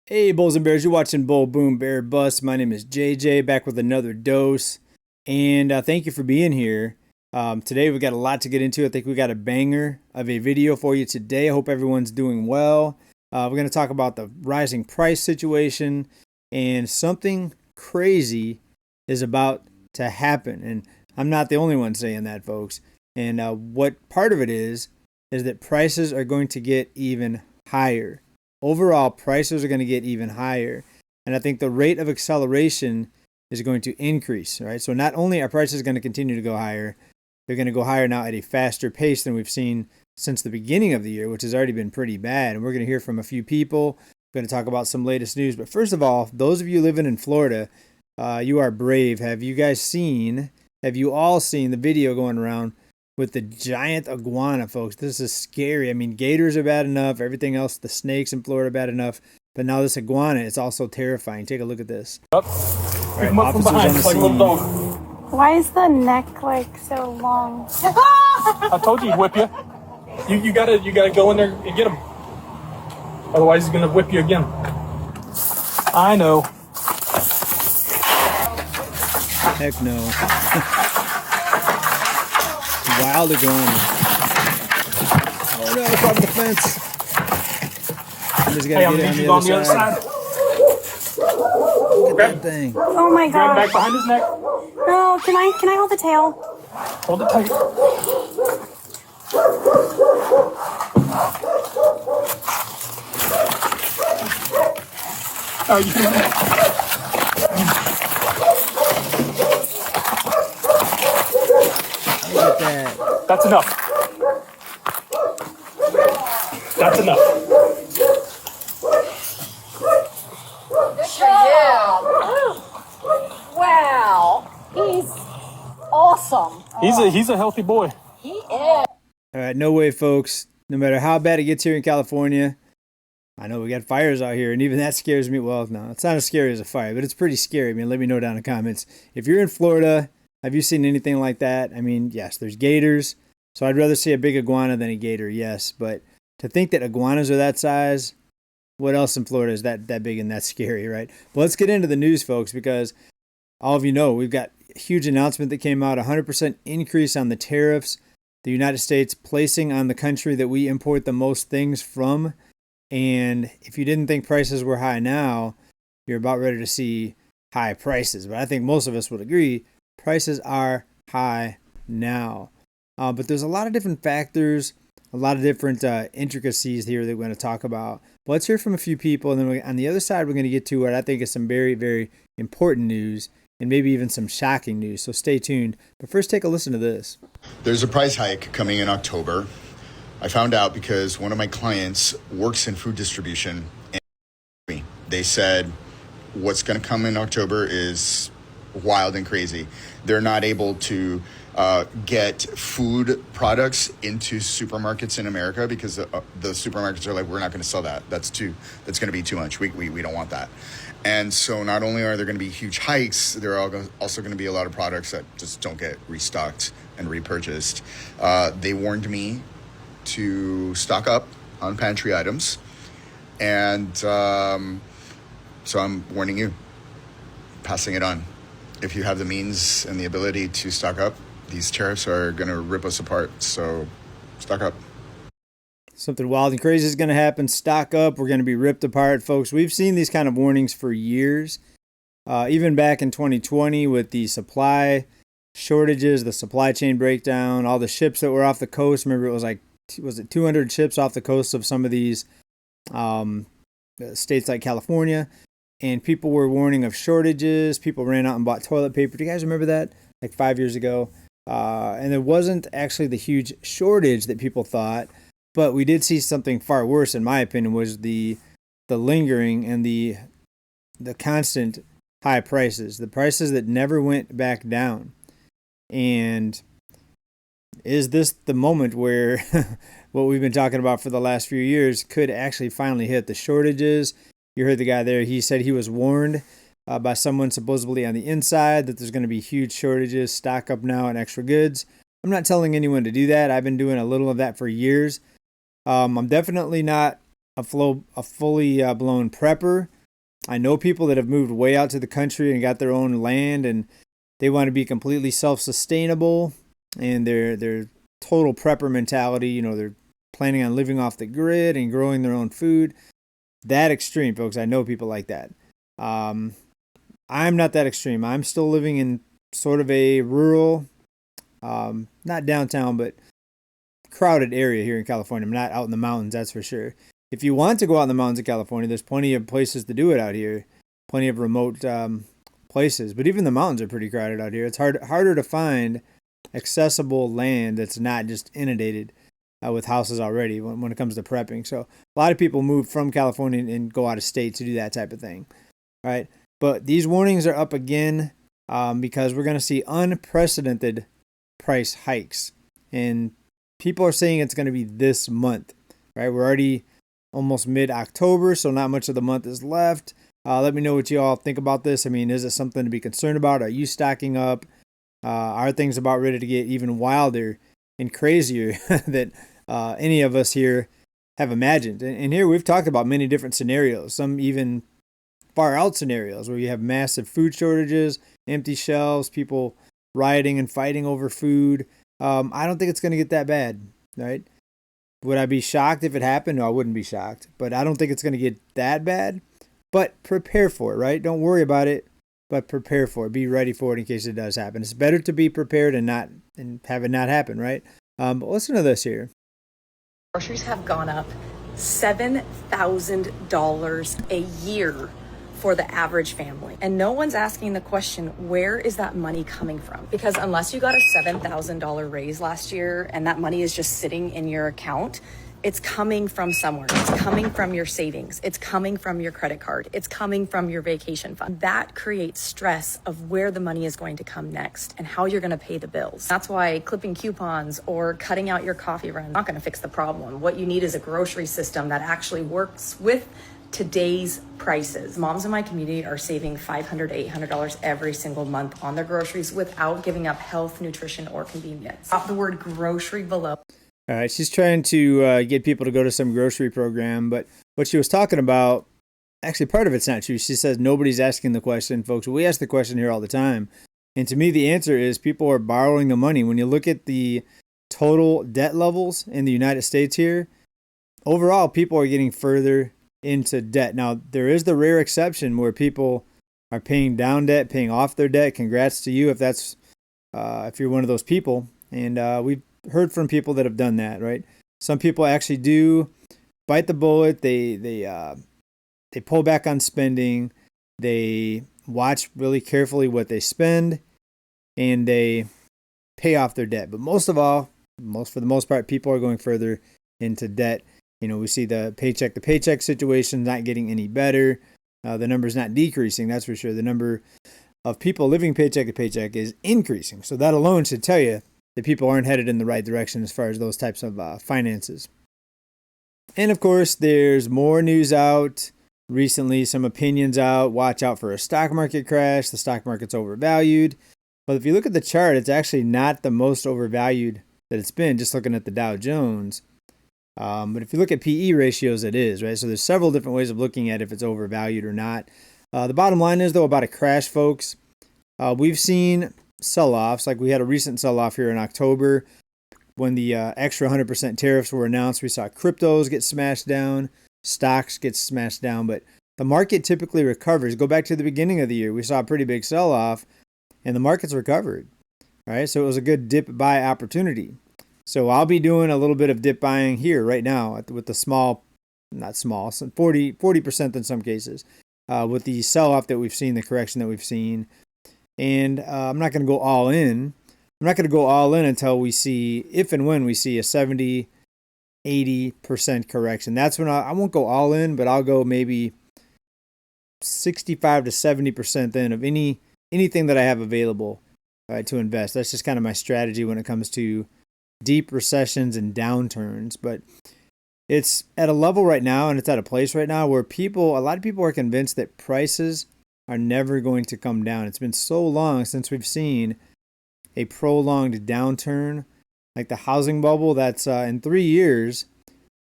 Hey, Bulls and Bears, you're watching Bull Boom Bear Bust. My name is JJ, back with another dose. And thank you for being here. Today, we got a lot to get into. I think we got a banger of a video for you today. I hope everyone's doing well. We're going to talk about the rising price situation, and something crazy is about to happen. And I'm not the only one saying that, folks. And what part of it is that prices are going to get even higher. Overall, prices are going to get even higher. And I think the rate of acceleration is going to increase, right? So not only are prices going to continue to go higher, they're going to go higher now at a faster pace than we've seen since the beginning of the year, which has already been pretty bad. And we're going to hear from a few people. We're going to talk about some latest news. But first of all, those of you living in Florida, you are brave. Have you all seen the video going around with the giant iguana, folks? This is scary. I mean, gators are bad enough. Everything else, the snakes in Florida are bad enough. But now this iguana is also terrifying. Take a look at this. Up. All Pick him up from officers behind, on the like a little scene. dog. Why is the neck like so long? I told you he'd whip you. You gotta go in there and get him. Otherwise, he's gonna whip you again. I know. Heck no. Wild iguana. Oh no, it's off the fence. I just Hey, gotta I'm get gonna it need on you the on other the other side. side. Look at that thing. Oh my Grab him back gosh. behind his neck. No, can I hold the tail? Hold it tight. Oh, you can. Look at that. That's enough. That's enough. Yeah. Wow. He's awesome. He's a healthy boy. He is. All right, no way, folks. No matter how bad it gets here in California, I know we got fires out here, and even that scares me. Well, no, it's not as scary as a fire, but it's pretty scary. I mean, let me know down in the comments. If you're in Florida, have you seen anything like that? I mean, yes, there's gators, so I'd rather see a big iguana than a gator, yes. But to think that iguanas are that size, what else in Florida is that big and that scary, right? But let's get into the news, folks, because all of you know we've got a huge announcement that came out, 100% increase on the tariffs the United States placing on the country that we import the most things from. And if you didn't think prices were high now, you're about ready to see high prices. But I think most of us would agree prices are high now. But there's a lot of different factors, a lot of different intricacies here that we're going to talk about. But let's hear from a few people. And then on the other side, we're going to get to what I think is some very, very important news and maybe even some shocking news. So stay tuned. But first, take a listen to this. There's a price hike coming in October. I found out because one of my clients works in food distribution, and they said what's going to come in October is wild and crazy. They're not able to get food products into supermarkets in America because the supermarkets are like, we're not going to sell that. That's going to be too much. We don't want that. And so not only are there going to be huge hikes, there are also going to be a lot of products that just don't get restocked and repurchased. They warned me to stock up on pantry items. And so I'm warning you, passing it on. If you have the means and the ability to stock up, these tariffs are going to rip us apart. So stock up. Something wild and crazy is going to happen. Stock up. We're going to be ripped apart, folks. We've seen these kind of warnings for years. Even back in 2020 with the supply shortages, the supply chain breakdown, all the ships that were off the coast. Remember, it was it 200 ships off the coast of some of these states like California, and people were warning of shortages. People ran out and bought toilet paper. Do you guys remember that? Like 5 years ago. And there wasn't actually the huge shortage that people thought, but we did see something far worse, in my opinion, was the lingering and the constant high prices, the prices that never went back down. And is this the moment where what we've been talking about for the last few years could actually finally hit? The shortages. You heard the guy there. He said he was warned by someone supposedly on the inside that there's going to be huge shortages. Stock up now on extra goods. I'm not telling anyone to do that. I've been doing a little of that for years. I'm definitely not a fully blown prepper. I know people that have moved way out to the country and got their own land, and they want to be completely self-sustainable, and they're total prepper mentality. You know, they're planning on living off the grid and growing their own food. That extreme, folks. I know people like that. I'm not that extreme. I'm still living in sort of a rural, not downtown, but crowded area here in California. I'm not out in the mountains, that's for sure. If you want to go out in the mountains of California, there's plenty of places to do it out here. Plenty of remote places. But even the mountains are pretty crowded out here. It's harder to find accessible land that's not just inundated with houses already when it comes to prepping. So a lot of people move from California and go out of state to do that type of thing. All right. But these warnings are up again because we're going to see unprecedented price hikes. And people are saying it's going to be this month. Right. We're already almost mid-October, so not much of the month is left. Let me know what you all think about this. I mean, is it something to be concerned about? Are you stocking up? Are things about ready to get even wilder and crazier that any of us here have imagined? And here we've talked about many different scenarios, some even far out scenarios where you have massive food shortages, empty shelves, people rioting and fighting over food. I don't think it's going to get that bad, right? Would I be shocked if it happened? No, I wouldn't be shocked. But I don't think it's going to get that bad. But prepare for it, right? Don't worry about it, but prepare for it. Be ready for it in case it does happen. It's better to be prepared and have it not happen, right? But listen to this here. Groceries have gone up $7,000 a year for the average family. And no one's asking the question, where is that money coming from? Because unless you got a $7,000 raise last year and that money is just sitting in your account, it's coming from somewhere. It's coming from your savings. It's coming from your credit card. It's coming from your vacation fund. That creates stress of where the money is going to come next and how you're going to pay the bills. That's why clipping coupons or cutting out your coffee run is not going to fix the problem. What you need is a grocery system that actually works with today's prices. Moms in my community are saving $500 to $800 every single month on their groceries without giving up health, nutrition, or convenience. Drop the word grocery below. All right, she's trying to get people to go to some grocery program, but what she was talking about, actually part of it's not true. She says nobody's asking the question, folks. We ask the question here all the time. And to me, the answer is people are borrowing the money. When you look at the total debt levels in the United States here, overall, people are getting further into debt. Now, there is the rare exception where people are paying down debt, paying off their debt. Congrats to you if you're one of those people. And we've heard from people that have done that, right? Some people actually do bite the bullet. They pull back on spending. They watch really carefully what they spend, and they pay off their debt. But for the most part, people are going further into debt. You know, we see the paycheck to paycheck situation not getting any better. The number's not decreasing, that's for sure. The number of people living paycheck to paycheck is increasing. So that alone should tell you that people aren't headed in the right direction as far as those types of finances. And of course, there's more news out recently, some opinions out. Watch out for a stock market crash. The stock market's overvalued. But if you look at the chart, it's actually not the most overvalued that it's been, just looking at the Dow Jones. But if you look at PE ratios, it is, right? So there's several different ways of looking at if it's overvalued or not. The bottom line is, though, about a crash, folks. We've seen sell-offs. Like we had a recent sell-off here in October when the extra 100% tariffs were announced. We saw cryptos get smashed down, stocks get smashed down, but the market typically recovers. Go back to the beginning of the year. We saw a pretty big sell-off, and the market's recovered, right? So it was a good dip buy opportunity. So I'll be doing a little bit of dip buying here right now with the small, not small, 40% in some cases, with the sell-off that we've seen, the correction that we've seen. And I'm not going to go all in. I'm not going to go all in until we see, if and when we see a 70, 80% correction. That's when I won't go all in, but I'll go maybe 65 to 70% then of anything that I have available to invest. That's just kind of my strategy when it comes to deep recessions and downturns. But it's at a level right now, and it's at a place right now where a lot of people are convinced that prices are never going to come down. It's been so long since we've seen a prolonged downturn, like the housing bubble. That's in 3 years,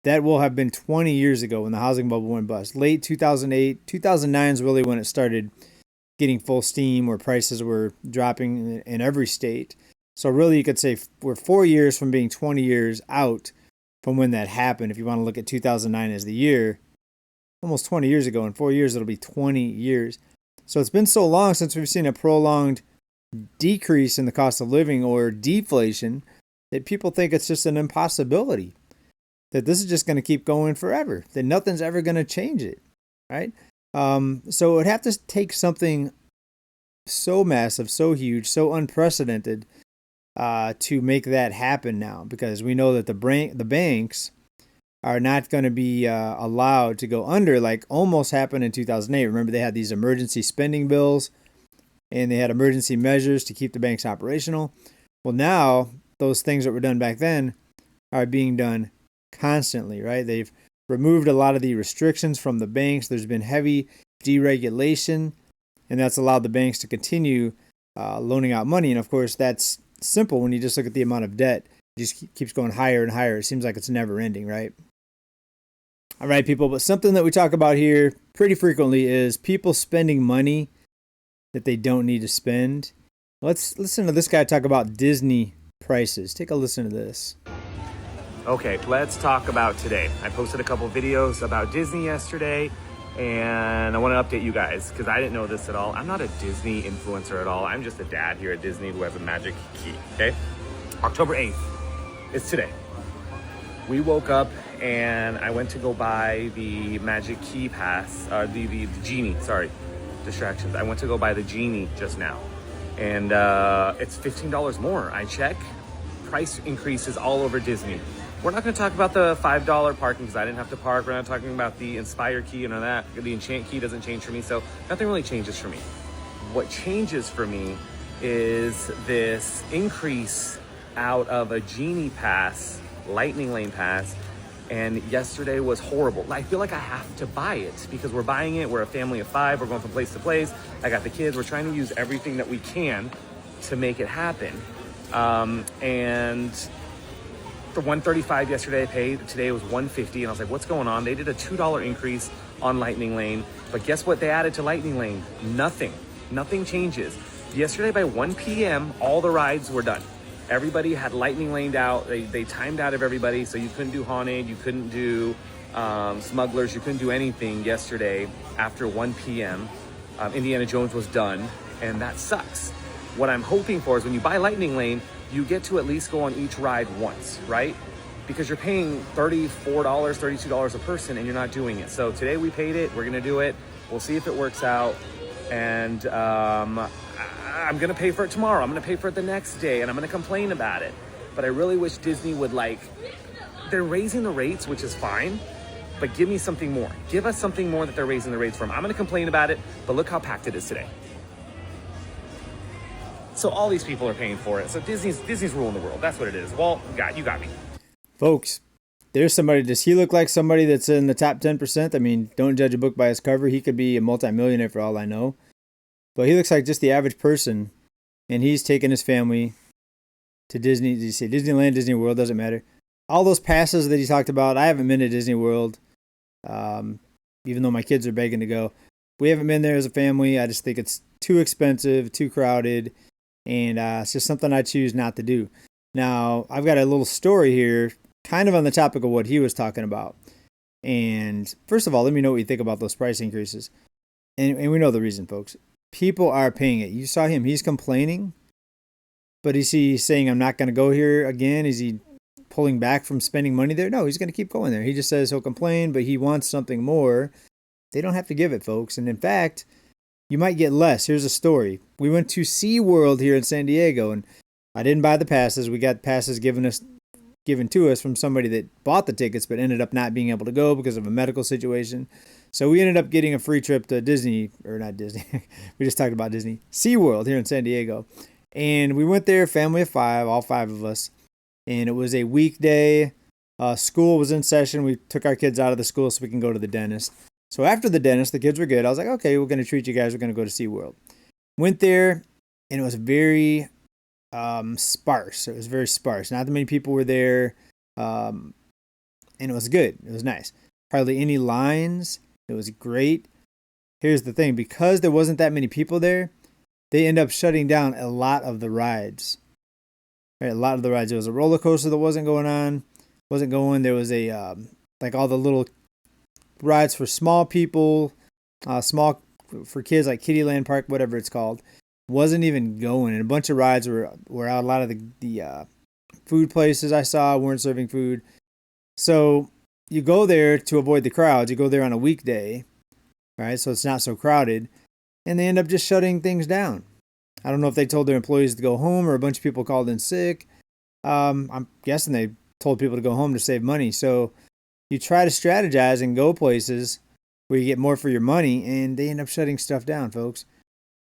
that will have been 20 years ago when the housing bubble went bust. Late 2008, 2009 is really when it started getting full steam, where prices were dropping in every state. So really you could say we're 4 years from being 20 years out from when that happened. If you want to look at 2009 as the year, almost 20 years ago. In 4 years, it'll be 20 years. So it's been so long since we've seen a prolonged decrease in the cost of living or deflation that people think it's just an impossibility, that this is just going to keep going forever, that nothing's ever going to change it, right? So it would have to take something so massive, so huge, so unprecedented to make that happen now, because we know that the banks are not going to be allowed to go under, like almost happened in 2008. Remember, they had these emergency spending bills and they had emergency measures to keep the banks operational. Well, now those things that were done back then are being done constantly, right? They've removed a lot of the restrictions from the banks. There's been heavy deregulation, and that's allowed the banks to continue loaning out money. And of course, that's simple when you just look at the amount of debt. It just keeps going higher and higher. It seems like it's never ending, right? All right, people, but something that we talk about here pretty frequently is people spending money that they don't need to spend. Let's listen to this guy talk about Disney prices. Take a listen to this. Okay, let's talk about today. I posted a couple videos about Disney yesterday, and I want to update you guys because I didn't know this at all. I'm not a Disney influencer at all. I'm just a dad here at Disney who has a magic key, okay? October 8th is today. We woke up and I went to go buy the magic key pass, the genie, sorry, distractions. I went to go buy the genie just now, and it's $15 more. I check, price increases all over Disney. We're not going to talk about the $5 parking because I didn't have to park. We're not talking about the Inspire key and all that. The Enchant key doesn't change for me, so nothing really changes for me. What changes for me is this increase out of a genie pass, lightning lane pass, and yesterday was horrible. I feel like I have to buy it because we're buying it. We're a family of 5. We're going from place to place. I got the kids. We're trying to use everything that we can to make it happen. And the $135 yesterday I paid. Today it was $150, and I was like, what's going on? They did a $2 increase on lightning lane, but guess what they added to lightning lane? Nothing changes. Yesterday by 1 p.m., all the rides were done. Everybody had lightning laned out. They timed out of everybody, so you couldn't do Haunted, you couldn't do Smugglers, you couldn't do anything yesterday after 1 p.m. Indiana Jones was done, and that sucks. What I'm hoping for is when you buy lightning lane, you get to at least go on each ride once, right? Because you're paying $34, $32 a person, and you're not doing it. So today we paid it. We're going to do it. We'll see if it works out. And I'm going to pay for it tomorrow. I'm going to pay for it the next day, and I'm going to complain about it. But I really wish Disney would, they're raising the rates, which is fine, but give me something more. Give us something more that they're raising the rates from. I'm going to complain about it, but look how packed it is today. So all these people are paying for it. So Disney's ruling the world. That's what it is. Well, you got me. Folks, there's somebody. Does he look like somebody that's in the top 10%? I mean, don't judge a book by its cover. He could be a multimillionaire for all I know. But he looks like just the average person, and he's taking his family to Disney. Did you say Disneyland, Disney World? Doesn't matter. All those passes that he talked about, I haven't been to Disney World, even though my kids are begging to go. We haven't been there as a family. I just think it's too expensive, too crowded, and it's just something I choose not to do. Now, I've got a little story here, kind of on the topic of what he was talking about. And first of all, let me know what you think about those price increases. And we know the reason, folks. People are paying it. You saw him. He's complaining. But is he saying, I'm not going to go here again? Is he pulling back from spending money there? No, he's going to keep going there. He just says he'll complain, but he wants something more. They don't have to give it, folks. And in fact, you might get less. Here's a story. We went to SeaWorld here in San Diego, and I didn't buy the passes. We got passes given to us from somebody that bought the tickets but ended up not being able to go because of a medical situation. So we ended up getting a free trip to Disney, or not Disney. We just talked about Disney. SeaWorld here in San Diego. And we went there, family of 5, all 5 of us. And it was a weekday. School was in session. We took our kids out of the school so we can go to the dentist. So after the dentist, the kids were good. I was like, okay, we're going to treat you guys. We're going to go to SeaWorld. Went there, and it was very sparse. It was very sparse. Not that many people were there. and it was good. It was nice. Hardly any lines. It was great. Here's the thing, because there wasn't that many people there, they end up shutting down a lot of the rides. Right, a lot of the rides. There was a roller coaster that wasn't going. There was a like all the little rides for small people, small for kids, like Kiddieland Park, whatever it's called, wasn't even going. And a bunch of rides were out. A lot of the food places I saw weren't serving food. So you go there to avoid the crowds. You go there on a weekday, right? So it's not so crowded, and they end up just shutting things down. I don't know if they told their employees to go home or a bunch of people called in sick. I'm guessing they told people to go home to save money. So you try to strategize and go places where you get more for your money, and they end up shutting stuff down, folks.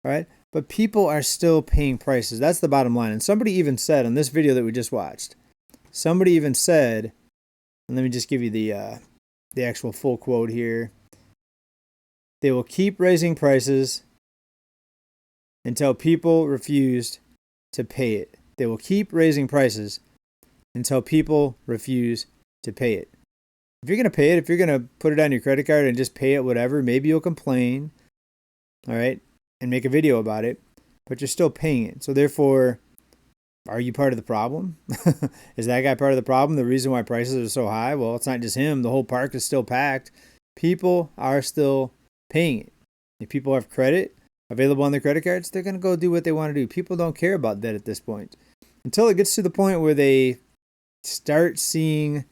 All right? But people are still paying prices. That's the bottom line. And somebody even said on this video that we just watched, somebody even said, and let me just give you the actual full quote here. They will keep raising prices until people refuse to pay it. They will keep raising prices until people refuse to pay it. If you're going to pay it, if you're going to put it on your credit card and just pay it whatever, maybe you'll complain, all right, and make a video about it, but you're still paying it. So therefore, are you part of the problem? Is that guy part of the problem? The reason why prices are so high? Well, it's not just him. The whole park is still packed. People are still paying it. If people have credit available on their credit cards, they're going to go do what they want to do. People don't care about that at this point. Until it gets to the point where they start seeing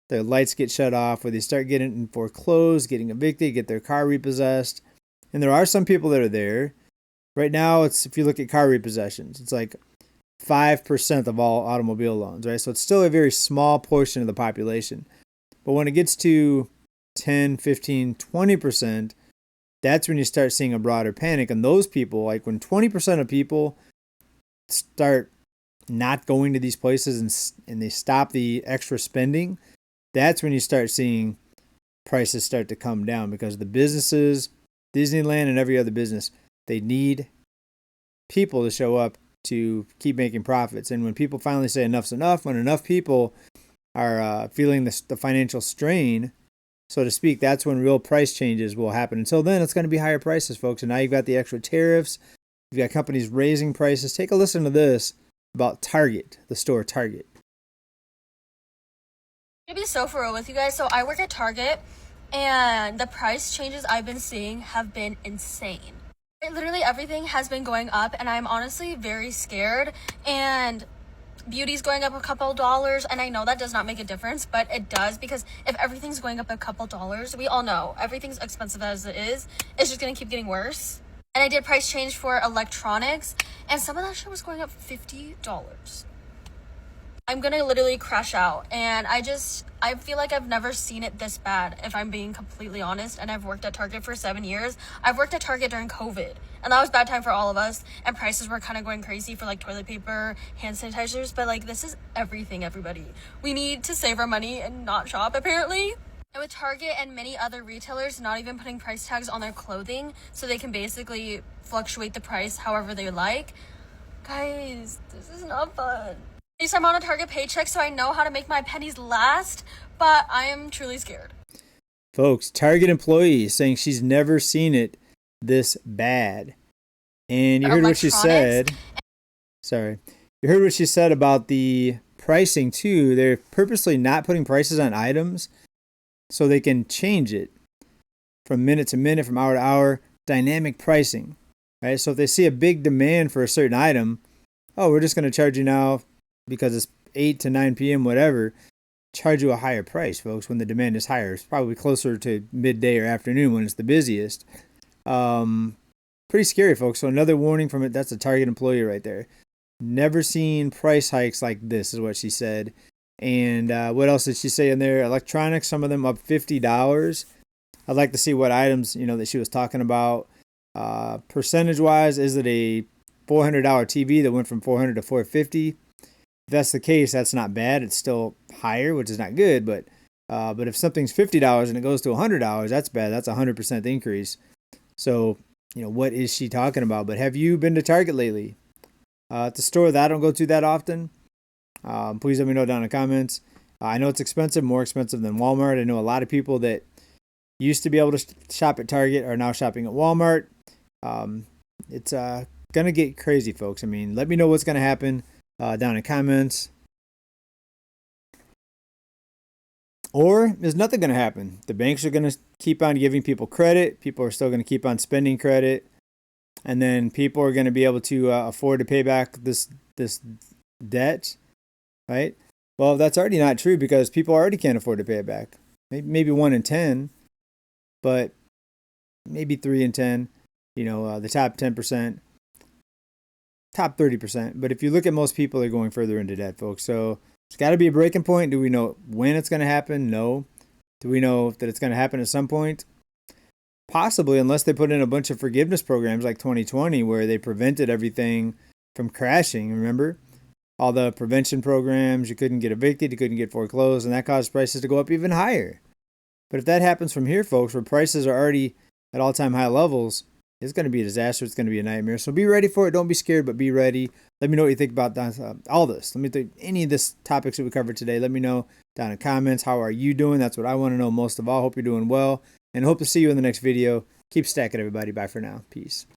their lights get shut off, where they start getting foreclosed, getting evicted, get their car repossessed. And there are some people that are there. Right now, if you look at car repossessions, it's like 5% of all automobile loans, right? So it's still a very small portion of the population. But when it gets to 10, 15, 20%, that's when you start seeing a broader panic. And those people, like when 20% of people start not going to these places and they stop the extra spending, that's when you start seeing prices start to come down, because the businesses, Disneyland and every other business, they need people to show up to keep making profits. And when people finally say enough's enough, when enough people are feeling the financial strain, so to speak, that's when real price changes will happen. Until then, it's going to be higher prices, folks. And now you've got the extra tariffs. You've got companies raising prices. Take a listen to this about Target, the store Target. To be so for real with you guys, so I work at Target, and the price changes I've been seeing have been insane. Literally everything has been going up, and I'm honestly very scared. And beauty's going up a couple dollars, and I know that does not make a difference, but it does, because if everything's going up a couple dollars, we all know everything's expensive as it is. It's just gonna keep getting worse. And I did price change for electronics, and some of that shit was going up $50. I'm gonna literally crash out, and I feel like I've never seen it this bad, if I'm being completely honest. And I've worked at Target for 7 years. I've worked at Target during COVID, and that was a bad time for all of us, and prices were kind of going crazy for like toilet paper, hand sanitizers, but like this is everything, everybody. We need to save our money and not shop, apparently. And with Target and many other retailers not even putting price tags on their clothing, so they can basically fluctuate the price however they like. Guys, this is not fun. At least I'm on a Target paycheck, so I know how to make my pennies last, but I am truly scared. Folks, Target employee saying she's never seen it this bad. And you heard what she said. Sorry. You heard what she said about the pricing too. They're purposely not putting prices on items so they can change it from minute to minute, from hour to hour. Dynamic pricing, right? So if they see a big demand for a certain item, oh, we're just going to charge you now, because it's 8 to 9 p.m., whatever, charge you a higher price, folks, when the demand is higher. It's probably closer to midday or afternoon when it's the busiest. Pretty scary, folks. So another warning from it. That's a Target employee right there. Never seen price hikes like this, is what she said. And what else did she say in there? Electronics, some of them up $50. I'd like to see what items, that she was talking about. Percentage-wise, is it a $400 TV that went from $400 to $450? If that's the case, that's not bad. It's still higher, which is not good. But if something's $50 and it goes to $100, that's bad. That's a 100% increase. So, what is she talking about? But have you been to Target lately? It's a store that I don't go to that often. Please let me know down in the comments. I know it's expensive, more expensive than Walmart. I know a lot of people that used to be able to shop at Target are now shopping at Walmart. It's going to get crazy, folks. I mean, let me know what's going to happen down in comments. Or is nothing going to happen? The banks are going to keep on giving people credit. People are still going to keep on spending credit. And then people are going to be able to afford to pay back this debt, right? Well, that's already not true because people already can't afford to pay it back. Maybe 1 in 10, but maybe 3 in 10. You know, the top 10%, top 30%. But if you look at most people, they're going further into debt, folks. So it's got to be a breaking point. Do we know when it's going to happen? No. Do we know that it's going to happen at some point? Possibly, unless they put in a bunch of forgiveness programs like 2020 where they prevented everything from crashing. Remember? All the prevention programs, you couldn't get evicted, you couldn't get foreclosed, and that caused prices to go up even higher. But if that happens from here, folks, where prices are already at all-time high levels, it's going to be a disaster. It's going to be a nightmare. So be ready for it. Don't be scared, but be ready. Let me know what you think about all this. Let me think any of this topics that we covered today. Let me know down in comments. How are you doing? That's what I want to know most of all. Hope you're doing well, and hope to see you in the next video. Keep stacking, everybody. Bye for now. Peace.